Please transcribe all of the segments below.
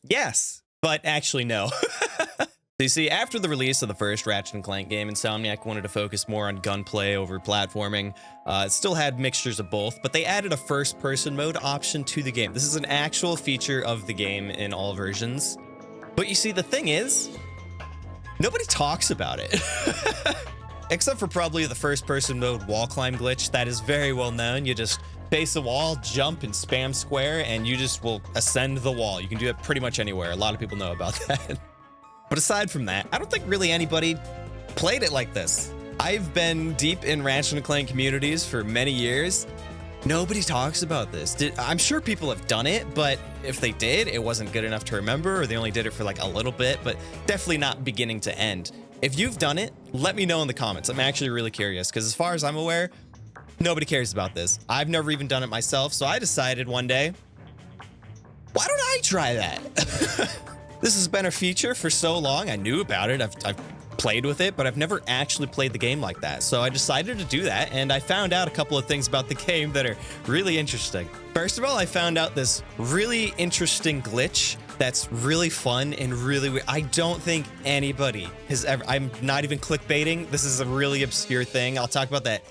Yes, but actually no. So you see, after the release of the first Ratchet and Clank game, Insomniac wanted to focus more on gunplay over platforming. It still had mixtures of both, but they added a first-person mode option to the game. This is an actual feature of the game in all versions. But you see, the thing is, nobody talks about it. Except for probably the first-person mode wall climb glitch. That is very well known. You just face a wall, jump, and spam square, and you just will ascend the wall. You can do it pretty much anywhere. A lot of people know about that. But aside from that, I don't think really anybody played it like this. I've been deep in Ratchet and Clank communities for many years. Nobody talks about this. I'm sure people have done it, but if they did, it wasn't good enough to remember, or they only did it for like a little bit, but definitely not beginning to end. If you've done it, let me know in the comments. I'm actually really curious, because as far as I'm aware, nobody cares about this. I've never even done it myself, so I decided one day, why don't I try that? This has been a feature for so long. I knew about it. I've played with it, but I've never actually played the game like that. So I decided to do that, and I found out a couple of things about the game that are really interesting. First of all, I found out this really interesting glitch that's really fun and really weird. I don't think anybody has ever, I'm not even clickbaiting. This is a really obscure thing. I'll talk about that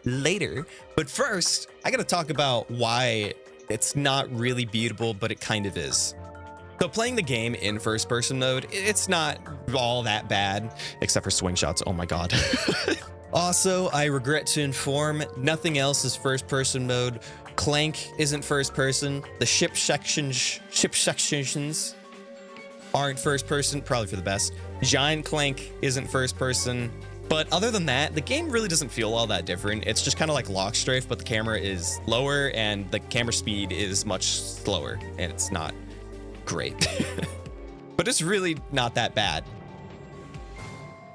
later. But first, I gotta talk about why it's not really beatable, but it kind of is. So playing the game in first-person mode, it's not all that bad, except for swing shots. Oh my god. Also, I regret to inform, nothing else is first-person mode. Clank isn't first-person. The ship sections aren't first-person, probably for the best. Giant Clank isn't first-person. But other than that, the game really doesn't feel all that different. It's just kind of like Lock Strafe, but the camera is lower and the camera speed is much slower, and it's not great. But it's really not that bad.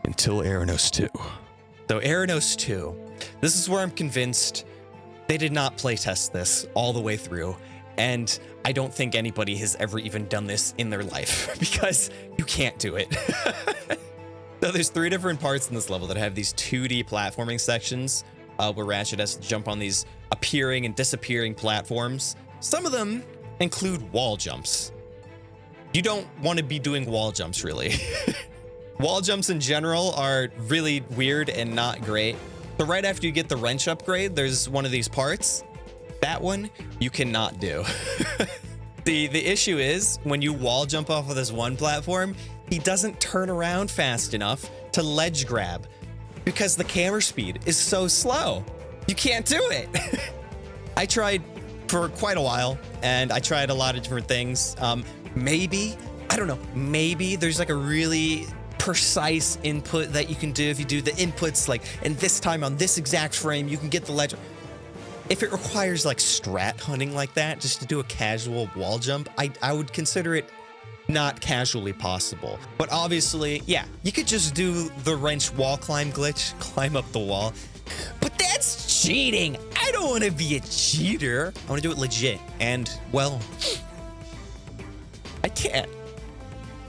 Until Eranos 2. So Eranos 2, this is where I'm convinced they did not playtest this all the way through. And I don't think anybody has ever even done this in their life because you can't do it. So there's 3 different parts in this level that have these 2D platforming sections where Ratchet has to jump on these appearing and disappearing platforms. Some of them include wall jumps. You don't want to be doing wall jumps, really. Wall jumps in general are really weird and not great. So right after you get the wrench upgrade, there's one of these parts. That one you cannot do. The issue is when you wall jump off of this one platform, he doesn't turn around fast enough to ledge grab because the camera speed is so slow. You can't do it. I tried for quite a while and I tried a lot of different things. Maybe, I don't know, maybe there's like a really precise input that you can do if you do the inputs like, and this time on this exact frame, you can get the ledge. If it requires like strat hunting like that, just to do a casual wall jump, I would consider it not casually possible. But obviously, yeah, you could just do the wrench wall climb glitch, climb up the wall, but that's cheating. I don't want to be a cheater. I want to do it legit. And well, I can't.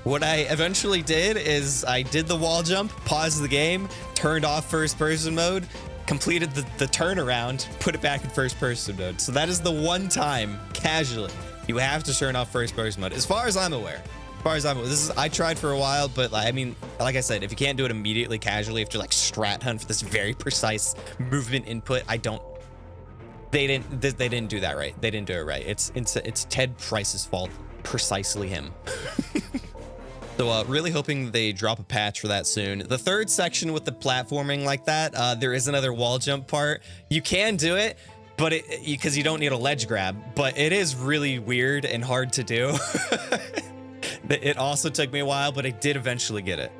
What I eventually did is I did the wall jump, paused the game, turned off first person mode, completed the turnaround, put it back in first person mode. So that is the one time casually you have to turn off first person mode. As far as I'm aware, I tried for a while, but I mean, like I said, if you can't do it immediately casually, you have to like strat hunt for this very precise movement input. They didn't do that right. They didn't do it right. It's Ted Price's fault. Precisely him. So really hoping they drop a patch for that soon. The third section with the platforming like that, there is another wall jump part. You can do it, but because you don't need a ledge grab, but it is really weird and hard to do. It also took me a while, but I did eventually get it.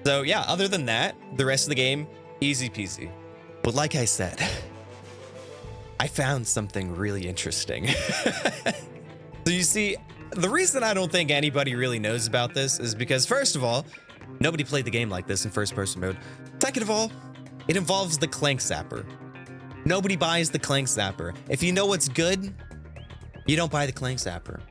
So yeah, other than that, the rest of the game, easy peasy. But like I said, I found something really interesting. So you see, the reason I don't think anybody really knows about this is because, first of all, nobody played the game like this in first-person mode. Second of all, it involves the Clank zapper. Nobody buys the Clank zapper. If you know what's good, you don't buy the Clank zapper.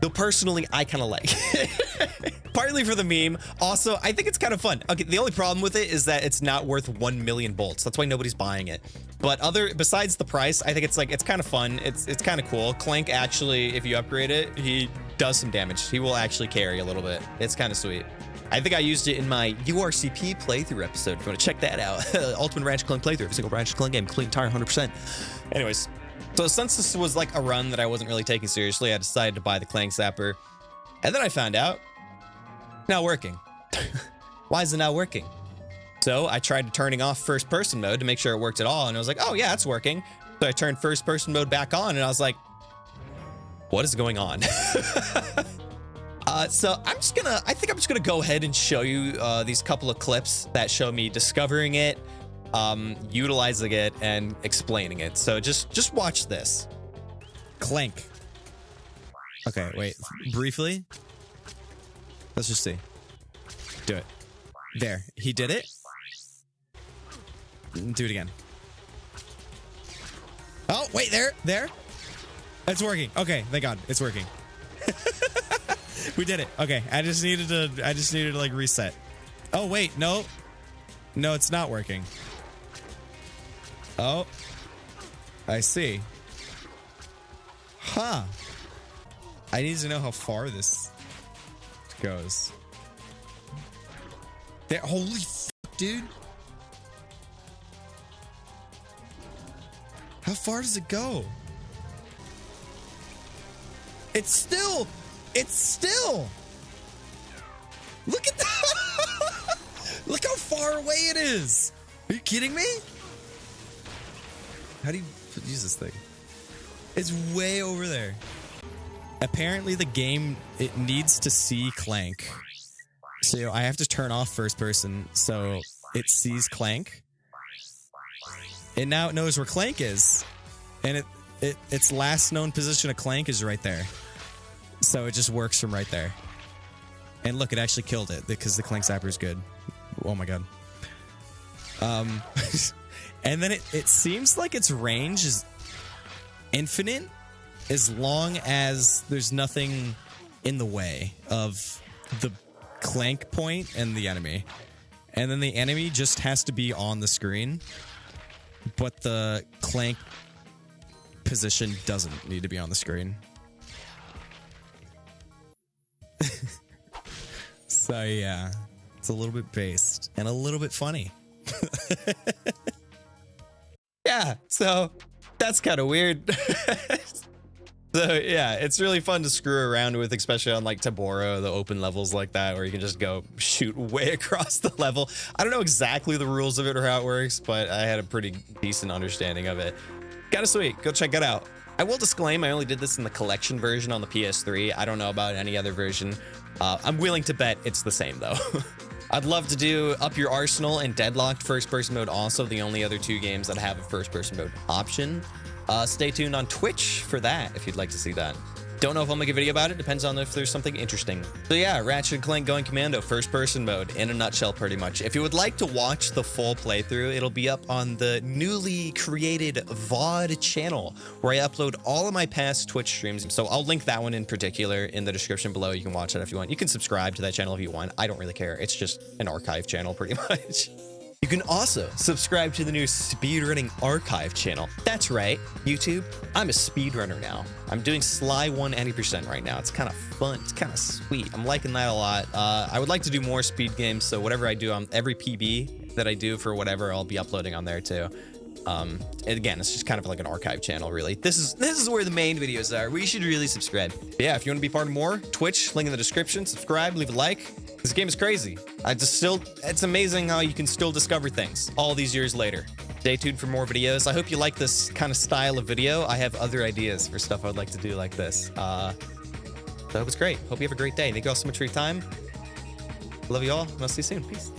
Though personally, I kind of like it. Partly for the meme. Also, I think it's kind of fun. Okay, the only problem with it is that it's not worth 1 million bolts. That's why nobody's buying it. But besides the price, I think it's kind of fun. It's kind of cool. Clank actually, if you upgrade it, he does some damage. He will actually carry a little bit. It's kind of sweet. I think I used it in my URCP playthrough episode. If you want to check that out. Ultimate Ratchet Clank playthrough. Every single Ratchet Clank game. Clean, entire, 100%. Anyways. So since this was like a run that I wasn't really taking seriously, I decided to buy the Clank zapper. And then I found out, not working. Why is it not working? So I tried turning off first person mode to make sure it worked at all. And I was like, oh yeah, it's working. So I turned first person mode back on and I was like, what is going on? So I think I'm just gonna go ahead and show you these couple of clips that show me discovering it, utilizing it, and explaining it. So just watch this. Clank. Okay, wait. Briefly. Let's just see. Do it. There. He did it. Do it again. Oh, wait, there. It's working. Okay, thank God. It's working. We did it. Okay, I just needed to like reset. Oh, wait, no. No, it's not working. Oh. I see. Huh. I need to know how far this goes. There, holy fuck, dude. How far does it go? It's still. Look at that. Look how far away it is. Are you kidding me? How do you use this thing? It's way over there. Apparently the game, it needs to see Clank. So I have to turn off first person so it sees Clank. And now it knows where Clank is. And its last known position of Clank is right there. So it just works from right there. And look, it actually killed it because the Clank zapper is good. Oh my God. And then it seems like its range is infinite as long as there's nothing in the way of the Clank point and the enemy. And then the enemy just has to be on the screen, but the Clank position doesn't need to be on the screen. So yeah, it's a little bit based and a little bit funny. Yeah, so that's kind of weird. So yeah, it's really fun to screw around with, especially on like Taboro, the open levels like that, where you can just go shoot way across the level. I don't know exactly the rules of it or how it works, but I had a pretty decent understanding of it. Kind of sweet. Go check it out. I will disclaim, I only did this in the collection version on the PS3. I don't know about any other version. I'm willing to bet it's the same though. I'd love to do Up Your Arsenal and Deadlocked first-person mode, also the only other two games that have a first-person mode option. Stay tuned on Twitch for that if you'd like to see that. Don't know if I'll make a video about it. Depends on if there's something interesting. So yeah, Ratchet & Clank Going Commando, first-person mode, in a nutshell pretty much. If you would like to watch the full playthrough, it'll be up on the newly created VOD channel, where I upload all of my past Twitch streams. So I'll link that one in particular in the description below. You can watch it if you want. You can subscribe to that channel if you want. I don't really care. It's just an archive channel pretty much. You can also subscribe to the new Speedrunning Archive channel. That's right, YouTube. I'm a speedrunner now. I'm doing Sly 180% right now. It's kind of fun. It's kind of sweet. I'm liking that a lot. I would like to do more speed games, so whatever I do on every PB that I do for whatever, I'll be uploading on there too. And again, it's just kind of like an archive channel, really. This is where the main videos are. We should really subscribe. But yeah, if you want to be part of more, Twitch, link in the description. Subscribe, leave a like. This game is crazy. It's amazing how you can still discover things all these years later. Stay tuned for more videos. I hope you like this kind of style of video. I have other ideas for stuff I'd like to do like this. So it was great. Hope you have a great day. Thank you all so much for your time. Love you all, and I'll see you soon. Peace.